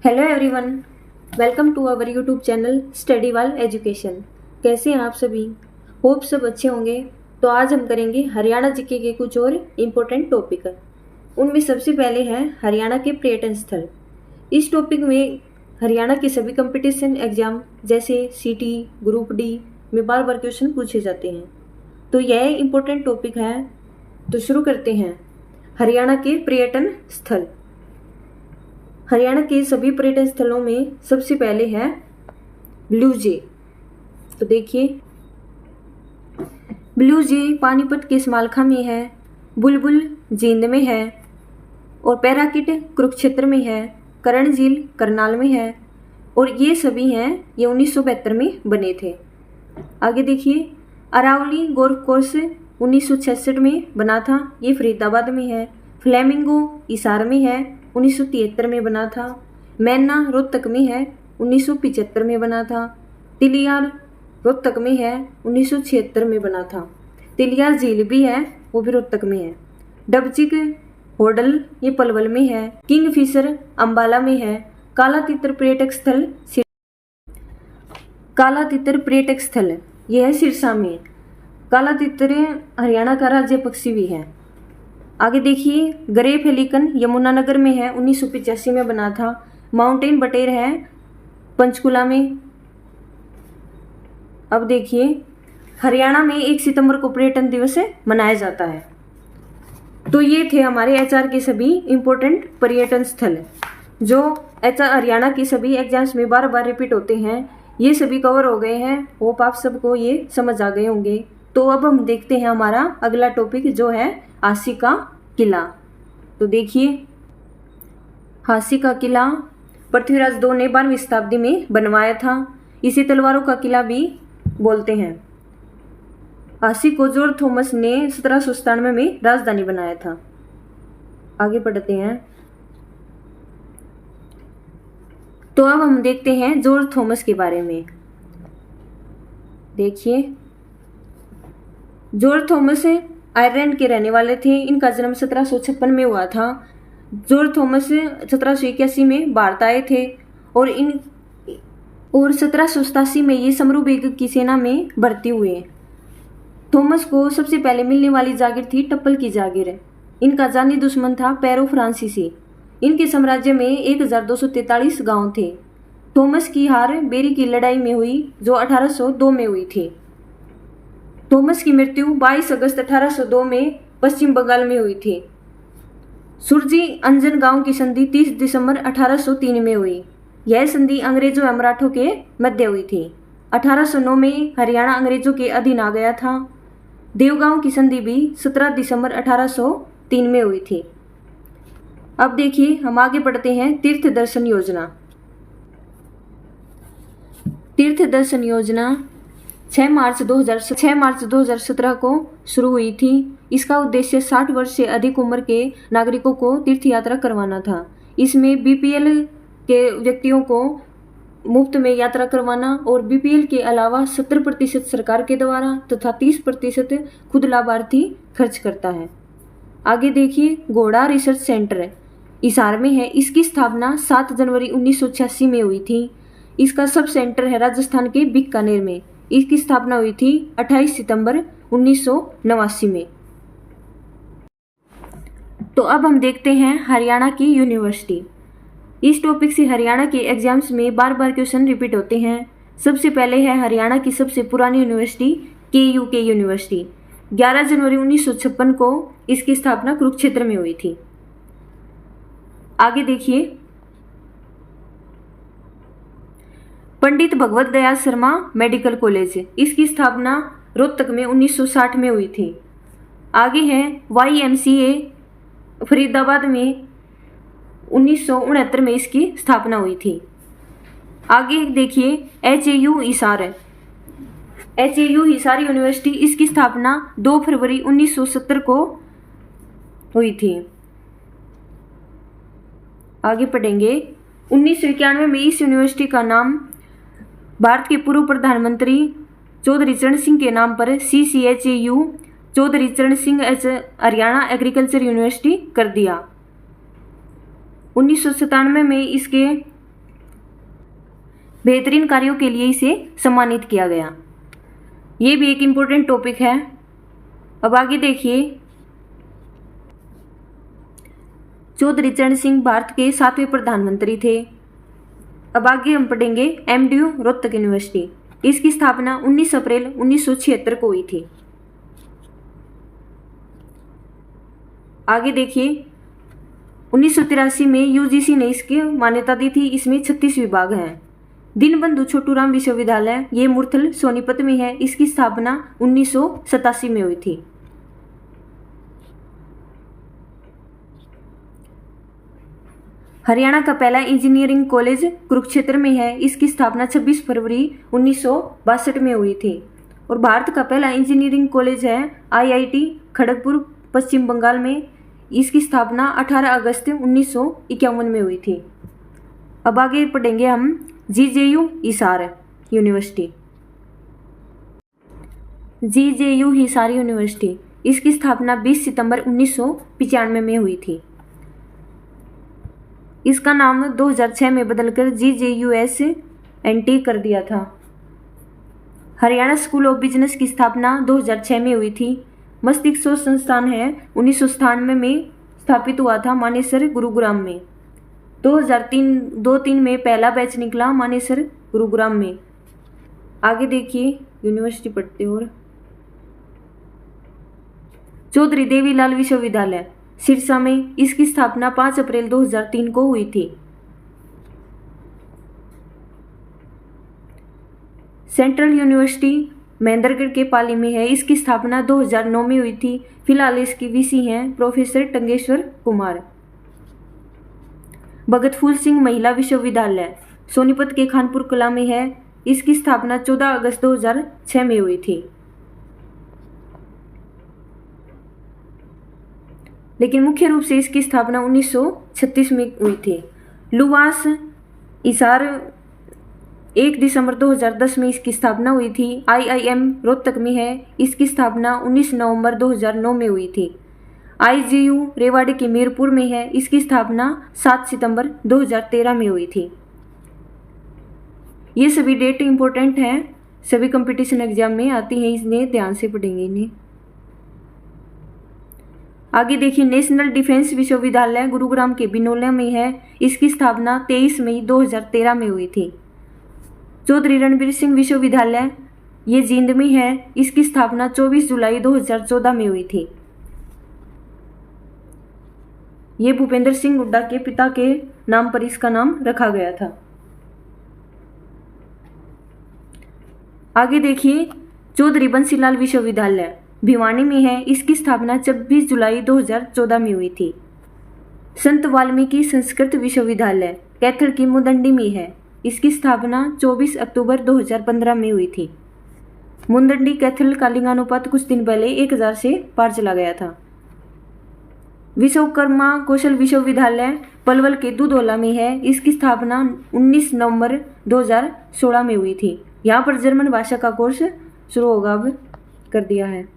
Hello everyone, welcome to our YouTube channel study wall education. कैसे हैं आप सभी? होप सब अच्छे होंगे। तो आज हम करेंगे हरियाणा जीके के कुछ और इम्पोर्टेंट टॉपिक। उनमें सबसे पहले है हरियाणा के पर्यटन स्थल। इस टॉपिक में हरियाणा के सभी कंपटीशन एग्जाम जैसे सीटी, ग्रुप डी में बार बार क्वेश्चन पूछे जाते हैं, तो यह इम्पोर्टेंट टॉपिक है। तो शुरू करते हैं। हरियाणा के पर्यटन स्थल। हरियाणा के सभी पर्यटन स्थलों में सबसे पहले है ब्लू जे। तो देखिए, ब्लू जे पानीपत के समालखा में है, बुलबुल जींद में है और पैराकिट कुरुक्षेत्र में है, करण झील करनाल में है और ये सभी हैं, ये 1972 में बने थे। आगे देखिए, अरावली गोल्फ कोर्स 1966 में बना था, ये फरीदाबाद में है। फ्लेमिंगो हिसार में है, 1973 में बना था। मैना रोहतक में है, 1975 में बना था। तिलियार रोहतक में है, 1976 में बना था। तिलियार झील भी है, वो भी रोहतक में है। डबचिक होडल ये पलवल में है। किंगफिशर अंबाला में है। काला तितर पर्यटक स्थल यह है सिरसा में। काला तितर हरियाणा का राज्य पक्षी भी है। आगे देखिए, ग्रे फेलिकन यमुनानगर में है, 1985 में बना था। माउंटेन बटेर है पंचकुला में। अब देखिए, हरियाणा में 1 सितंबर को पर्यटन दिवस मनाया जाता है। तो ये थे हमारे एचआर के सभी इम्पोर्टेंट पर्यटन स्थल जो एचआर हरियाणा की सभी एग्जाम्स में बार बार रिपीट होते हैं। ये सभी कवर हो गए हैं। होप आप सबको ये समझ आ गए होंगे। तो अब हम देखते हैं हमारा अगला टॉपिक जो है हांसी का किला। तो देखिए, हांसी का किला पृथ्वीराज II ने 12वीं शताब्दी में बनवाया था। इसे तलवारों का किला भी बोलते हैं। हांसी को जॉर्ज थॉमस ने 1797 में राजधानी बनाया था। आगे पढ़ते हैं। तो अब हम देखते हैं जॉर्ज थॉमस के बारे में। देखिए, जॉर्ज थॉमस आयरलैंड के रहने वाले थे। इनका जन्म 1756 में हुआ था। जॉर्ज थॉमस 1781 में भारत आए थे और 1787 में ये समरूबेग की सेना में भर्ती हुए। थॉमस को सबसे पहले मिलने वाली जागीर थी टप्पल की जागीर। इनका जानी दुश्मन था पैरो फ्रांसीसी। इनके साम्राज्य में 1243 गांव थे। थॉमस की हार बेरी की लड़ाई में हुई जो 1802 में हुई थी। थॉमस की मृत्यु 22 अगस्त 1802 में पश्चिम बंगाल में हुई थी। सुरजी अंजन गांव की संधि 30 दिसंबर 1803 में हुई। यह संधि अंग्रेजों और मराठों के मध्य हुई थी। 1809 में हरियाणा अंग्रेजों के अधीन आ गया था। देवगांव की संधि भी 17 दिसंबर 1803 में हुई थी। अब देखिए, हम आगे बढ़ते हैं। तीर्थ दर्शन योजना। तीर्थ दर्शन योजना 6 मार्च 2017 को शुरू हुई थी। इसका उद्देश्य 60 वर्ष से अधिक उम्र के नागरिकों को तीर्थ यात्रा करवाना था। इसमें बीपीएल के व्यक्तियों को मुफ्त में यात्रा करवाना और बीपीएल के अलावा 70% सरकार के द्वारा तथा 30% खुद लाभार्थी खर्च करता है। आगे देखिए, घोड़ा रिसर्च सेंटर हिसार में है। इसकी स्थापना 7 जनवरी 1986 में हुई थी। इसका सब सेंटर है राजस्थान के बीकानेर में। इसकी स्थापना हुई थी 28 सितंबर 1989 में। तो अब हम देखते हैं हरियाणा की यूनिवर्सिटी। इस टॉपिक से हरियाणा के एग्जाम्स में बार बार क्वेश्चन रिपीट होते हैं। सबसे पहले है हरियाणा की सबसे पुरानी यूनिवर्सिटी के यूनिवर्सिटी। 11 जनवरी 1956 को इसकी स्थापना कुरुक्षेत्र में हुई थी। आगे देखिए, पंडित भगवत दयाल शर्मा मेडिकल कॉलेज। इसकी स्थापना रोहतक में 1960 में हुई थी। आगे है YMCA फरीदाबाद में 1969 में इसकी स्थापना हुई थी। आगे देखिए, HAU Hisar. HAU Hisar university, इसकी स्थापना 2 फरवरी 1970 को हुई थी। आगे पढ़ेंगे। 1991 में इस यूनिवर्सिटी का नाम भारत के पूर्व प्रधानमंत्री चौधरी चरण सिंह के नाम पर CCHAU चौधरी चरण सिंह हरियाणा एग्रीकल्चर यूनिवर्सिटी कर दिया। 1997 में इसके बेहतरीन कार्यों के लिए इसे सम्मानित किया गया। ये भी एक इम्पोर्टेंट टॉपिक है। अब आगे देखिए, चौधरी चरण सिंह भारत के 7वें प्रधानमंत्री थे। अब आगे हम पढ़ेंगे MDU रोहतक यूनिवर्सिटी। इसकी स्थापना 19 अप्रैल 1976 को हुई थी। आगे देखिए, 1983 में UGC ने इसकी मान्यता दी थी। इसमें 36 विभाग हैं। दीनबंधु छोटूराम विश्वविद्यालय ये मुरथल सोनीपत में है। इसकी स्थापना 1987 में हुई थी। हरियाणा का पहला इंजीनियरिंग कॉलेज कुरुक्षेत्र में है। इसकी स्थापना 26 फरवरी 1962 में हुई थी। और भारत का पहला इंजीनियरिंग कॉलेज है IIT खड़गपुर पश्चिम बंगाल में। इसकी स्थापना 18 अगस्त 1951 में हुई थी। अब आगे पढ़ेंगे हम GJU Hisar university. GJU Hisar university, इसकी स्थापना 20 सितंबर 1995 में हुई थी। इसका नाम 2006 में बदलकर GJUSNT कर दिया था। हरियाणा स्कूल ऑफ बिजनेस की स्थापना 2006 में हुई थी। मस्तिष्क शोध संस्थान है 1997 में स्थापित हुआ था मानेसर गुरुग्राम में। 2003 में पहला बैच निकला मानेसर गुरुग्राम में। आगे देखिए यूनिवर्सिटी पढ़ते और चौधरी देवीलाल विश्वविद्यालय सिरसा में, इसकी स्थापना 5 अप्रैल 2003 को हुई थी। सेंट्रल यूनिवर्सिटी महेंद्रगढ़ के पाली में है। इसकी स्थापना 2009 में हुई थी। फिलहाल इसकी VC हैं प्रोफेसर टंगेश्वर कुमार। भगत फूल सिंह महिला विश्वविद्यालय सोनीपत के खानपुर कला में है। इसकी स्थापना 14 अगस्त 2006 में हुई थी। लेकिन मुख्य रूप से इसकी स्थापना 1936 में हुई थी। लुवास हिसार 1 दिसंबर 2010 में इसकी स्थापना हुई थी। IIM रोहतक में है। इसकी स्थापना 19 नवंबर 2009 में हुई थी। IGU रेवाड़ी के मीरपुर में है। इसकी स्थापना 7 सितंबर 2013 में हुई थी। ये सभी डेट इंपॉर्टेंट हैं, सभी कंपटीशन एग्जाम में आती हैं, इसलिए ध्यान से पढ़ेंगे इन्हें। आगे देखिए, नेशनल डिफेंस विश्वविद्यालय गुरुग्राम के बिनोलिया में है। इसकी स्थापना 23 मई 2013 में हुई थी। चौधरी रणबीर सिंह विश्वविद्यालय ये जींद में है। इसकी स्थापना 24 जुलाई 2014 में हुई थी। ये भूपेंद्र सिंह हुड्डा के पिता के नाम पर इसका नाम रखा गया था। आगे देखिए, चौधरी बंसीलाल विश्वविद्यालय भिवानी में है। इसकी स्थापना 26 जुलाई 2014 में हुई थी। संत वाल्मीकि संस्कृत विश्वविद्यालय कैथल की मुंदंडी में है। इसकी स्थापना 24 अक्टूबर 2015 में हुई थी। मुंदंडी कैथल का लिंगानुपात कुछ दिन पहले 1000 से पार चला गया था। विश्वकर्मा कौशल विश्वविद्यालय पलवल के दुधौला में है। इसकी स्थापना 19 नवंबर 2016 में हुई थी। यहाँ पर जर्मन भाषा का कोर्स शुरू होगा, अब कर दिया है।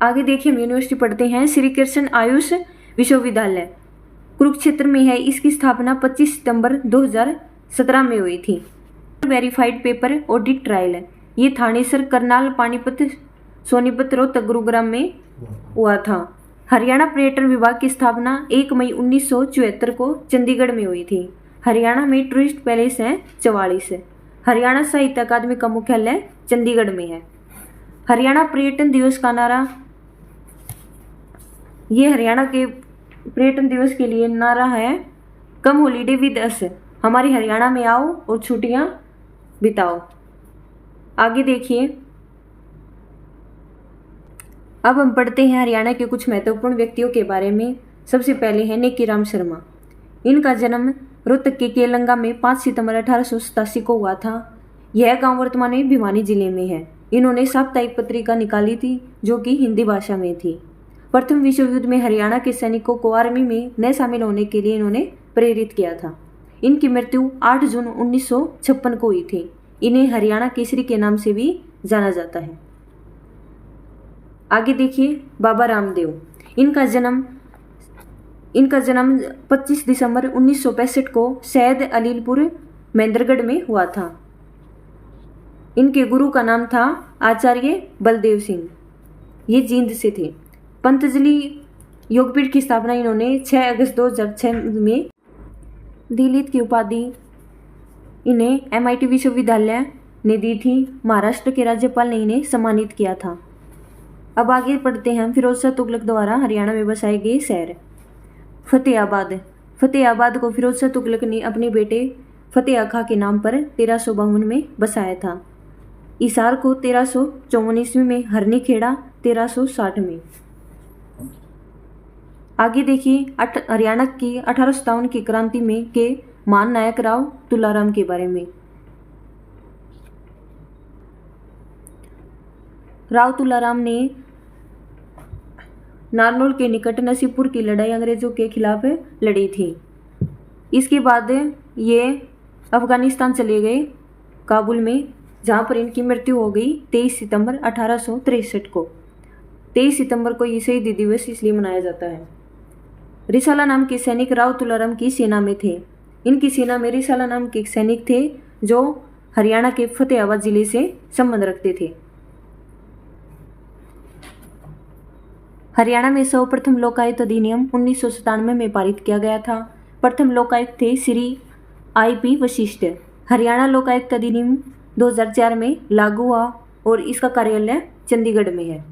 आगे देखिए, हम यूनिवर्सिटी पढ़ते हैं श्री कृष्ण आयुष विश्वविद्यालय कुरुक्षेत्र में है। इसकी स्थापना 25 सितंबर 2017 में हुई थी। वेरीफाइड पेपर ऑडिट ट्रायल ये थानेसर करनाल पानीपत सोनीपत रोहतक गुरुग्राम में हुआ था। हरियाणा पर्यटन विभाग की स्थापना 1 मई 1974 को चंडीगढ़ में हुई थी। हरियाणा में टूरिस्ट पैलेस है 44। हरियाणा साहित्य अकादमी का मुख्यालय चंडीगढ़ में है। हरियाणा पर्यटन दिवस का नारा, ये हरियाणा के पर्यटन दिवस के लिए नारा है, कम हॉलीडे विद अस, हमारे हरियाणा में आओ और छुट्टियां बिताओ। आगे देखिए, अब हम पढ़ते हैं हरियाणा के कुछ महत्वपूर्ण व्यक्तियों के बारे में। सबसे पहले है नेकीराम शर्मा। इनका जन्म रोहतक के केलंगा में 5 सितंबर 1887 को हुआ था। यह गांव वर्तमान में भिवानी जिले में है। इन्होंने साप्ताहिक पत्रिका निकाली थी जो कि हिंदी भाषा में थी। प्रथम विश्व युद्ध में हरियाणा के सैनिकों को आर्मी में न शामिल होने के लिए इन्होंने प्रेरित किया था। इनकी मृत्यु 8 जून 1956 को हुई थी। इन्हें हरियाणा केसरी के नाम से भी जाना जाता है। आगे देखिए, बाबा रामदेव। इनका जन्म 25 दिसंबर 1965 को सैयद अलीलपुर महेंद्रगढ़ में हुआ था। इनके गुरु का नाम था आचार्य बलदेव सिंह। ये जींद से थे। पतंजलि योगपीठ की स्थापना इन्होंने 6 अगस्त 2006 में दिलीत की उपाधि इन्हें MIT विश्वविद्यालय ने दी थी। महाराष्ट्र के राज्यपाल ने इन्हें सम्मानित किया था। अब आगे पढ़ते हैं फिरोज शाह तुगलक द्वारा हरियाणा में बसाए गए शहर। फतेहाबाद। फतेहाबाद को फिरोज शाह तुगलक ने अपने बेटे फतेह खां के नाम पर 1352 में बसाया था। हिसार को 1354 ईस्वी में, हरनी खेड़ा 1360 में। आगे देखिए हरियाणा की 1857 की क्रांति में के महान नायक राव तुलाराम के बारे में। राव तुलाराम ने नारनौल के निकट नसीबपुर की लड़ाई अंग्रेजों के खिलाफ लड़ी थी। इसके बाद ये अफगानिस्तान चले गए, काबुल में, जहाँ पर इनकी मृत्यु हो गई 23 सितंबर 1863 को। 23 सितंबर को ये शहीदी दिवस इसलिए मनाया जाता है। रिसाला नाम के सैनिक राव तुलाराम की सेना में थे। इनकी सेना में रिसाला नाम के एक सैनिक थे जो हरियाणा के फतेहाबाद जिले से संबंध रखते थे। हरियाणा में सर्वप्रथम लोकायुक्त अधिनियम 1997 में पारित किया गया था। प्रथम लोकायुक्त थे श्री IP वशिष्ठ। हरियाणा लोकायुक्त अधिनियम 2004 में लागू हुआ और इसका कार्यालय चंडीगढ़ में है।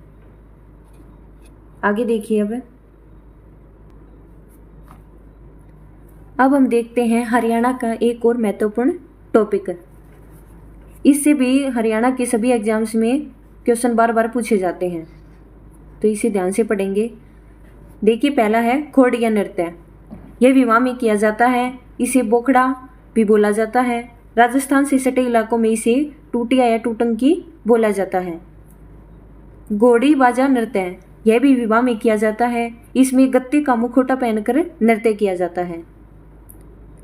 आगे देखिए अब हम देखते हैं हरियाणा का एक और महत्वपूर्ण टॉपिक। इससे भी हरियाणा के सभी एग्जाम्स में क्वेश्चन बार बार पूछे जाते हैं, तो इसे ध्यान से पढ़ेंगे। देखिए पहला है खोड़िया नृत्य। यह विवाह में किया जाता है। इसे बोखड़ा भी बोला जाता है। राजस्थान से सटे इलाकों में इसे टूटिया या टूटंकी बोला जाता है। घोड़ी बाजा नृत्य, यह भी विवाह में किया जाता है। इसमें गत्ते का मुखौटा पहनकर नृत्य किया जाता है।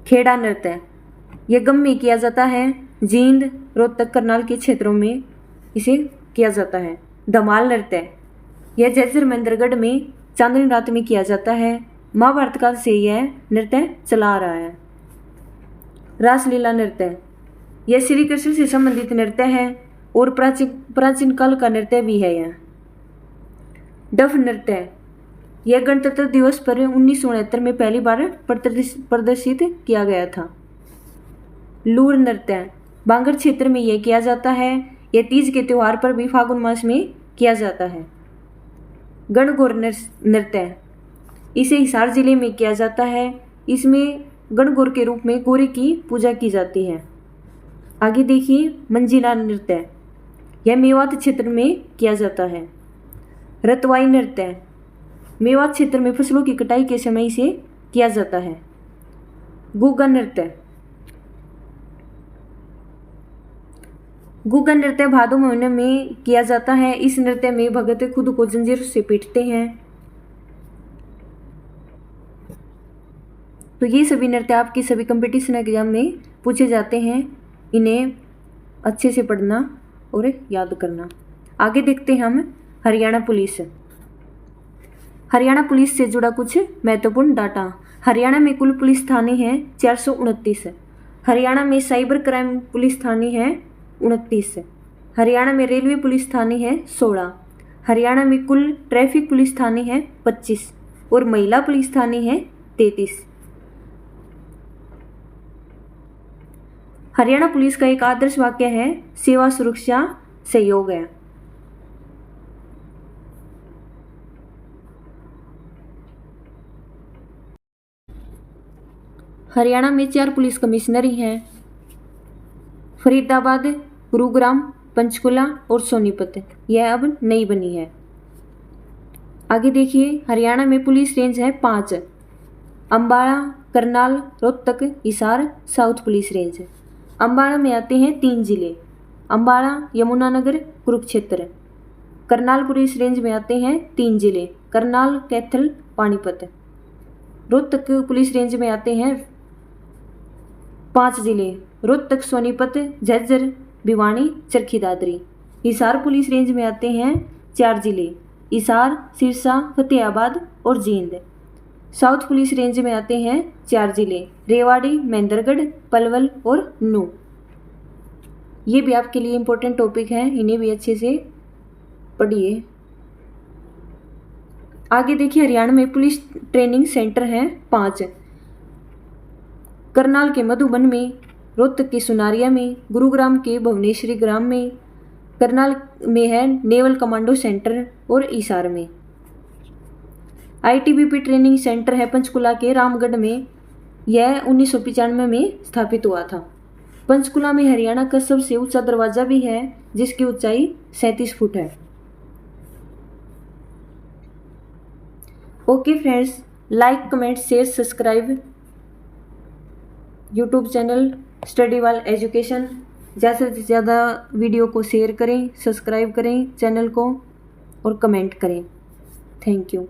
खेड़ा नृत्य, यह गम में किया जाता है। जींद, रोहतक, करनाल के क्षेत्रों में इसे किया जाता है। धमाल नृत्य, यह जैसर महेंद्रगढ़ में चांदनी रात में किया जाता है। महाभारत काल से यह नृत्य चला आ रहा है। रासलीला नृत्य, यह श्री कृष्ण से संबंधित नृत्य है और प्राचीन काल का नृत्य भी है यह। डफ नृत्य, यह गणतंत्र दिवस पर 1969 में पहली बार प्रदर्शित किया गया था। लूर नृत्य, बांगर क्षेत्र में यह किया जाता है। यह तीज के त्योहार पर भी फागुन मास में किया जाता है। गणगौर नृत्य, इसे हिसार जिले में किया जाता है। इसमें गणगौर के रूप में गौरी की पूजा की जाती है। आगे देखिए मंजीरा नृत्य, यह मेवात क्षेत्र में किया जाता है। रतवाई नृत्य, मेवात क्षेत्र में फसलों की कटाई के समय इसे किया जाता है। गुग्गा नृत्य, गुग्गा नृत्य भादो महीने में किया जाता है। इस नृत्य में भगत खुद को जंजीर से पीटते हैं। तो ये सभी नृत्य आपके सभी कंपटीशन एग्जाम में पूछे जाते हैं। इन्हें अच्छे से पढ़ना और याद करना। आगे देखते हैं हम हरियाणा पुलिस। हरियाणा पुलिस से जुड़ा कुछ महत्वपूर्ण डाटा। हरियाणा में कुल पुलिस थाने हैं 429। हरियाणा में साइबर क्राइम पुलिस थाने हैं 29। हरियाणा में रेलवे पुलिस थाने हैं 16। हरियाणा में कुल ट्रैफिक पुलिस थाने हैं 25 और महिला पुलिस थाने हैं 33। हरियाणा पुलिस का एक आदर्श वाक्य है सेवा सुरक्षा सहयोग है। हरियाणा में 4 पुलिस कमिश्नरी हैं, फरीदाबाद, गुरुग्राम, पंचकुला और सोनीपत। यह अब नई बनी है। आगे देखिए हरियाणा में पुलिस रेंज है 5, Ambala, Karnal, Rohtak, Hisar, south police range. Ambala में आते हैं 3 जिले, अम्बाला, यमुनानगर, कुरुक्षेत्र। करनाल पुलिस रेंज में आते हैं 3 जिले, करनाल, कैथल, पानीपत। रोहतक पुलिस रेंज में आते हैं 5 जिले, रोहतक, सोनीपत, झज्जर, भिवानी, चरखी दादरी। हिसार पुलिस रेंज में आते हैं 4 जिले, हिसार, सिरसा, फतेहाबाद और जींद। साउथ पुलिस रेंज में आते हैं 4 जिले, रेवाड़ी, महेंद्रगढ़, पलवल और नू। ये भी आपके लिए इम्पोर्टेंट टॉपिक हैं, इन्हें भी अच्छे से पढ़िए। आगे देखिए, हरियाणा में पुलिस ट्रेनिंग सेंटर हैं 5। करनाल के मधुबन में, रोहतक के सुनारिया में, गुरुग्राम के भुवनेश्वरी ग्राम में, करनाल में है नेवल कमांडो सेंटर और हिसार में। ITBP ट्रेनिंग सेंटर है पंचकुला के रामगढ़ में, यह 1995 में स्थापित हुआ था। पंचकुला में हरियाणा का सबसे ऊंचा दरवाजा भी है, जिसकी ऊंचाई 37 फुट है। Okay friends, like, comment, share, subscribe YouTube channel Studywall education. ज़्यादा से ज़्यादा वीडियो को शेयर करें, सब्सक्राइब करें चैनल को और कमेंट करें। Thank you.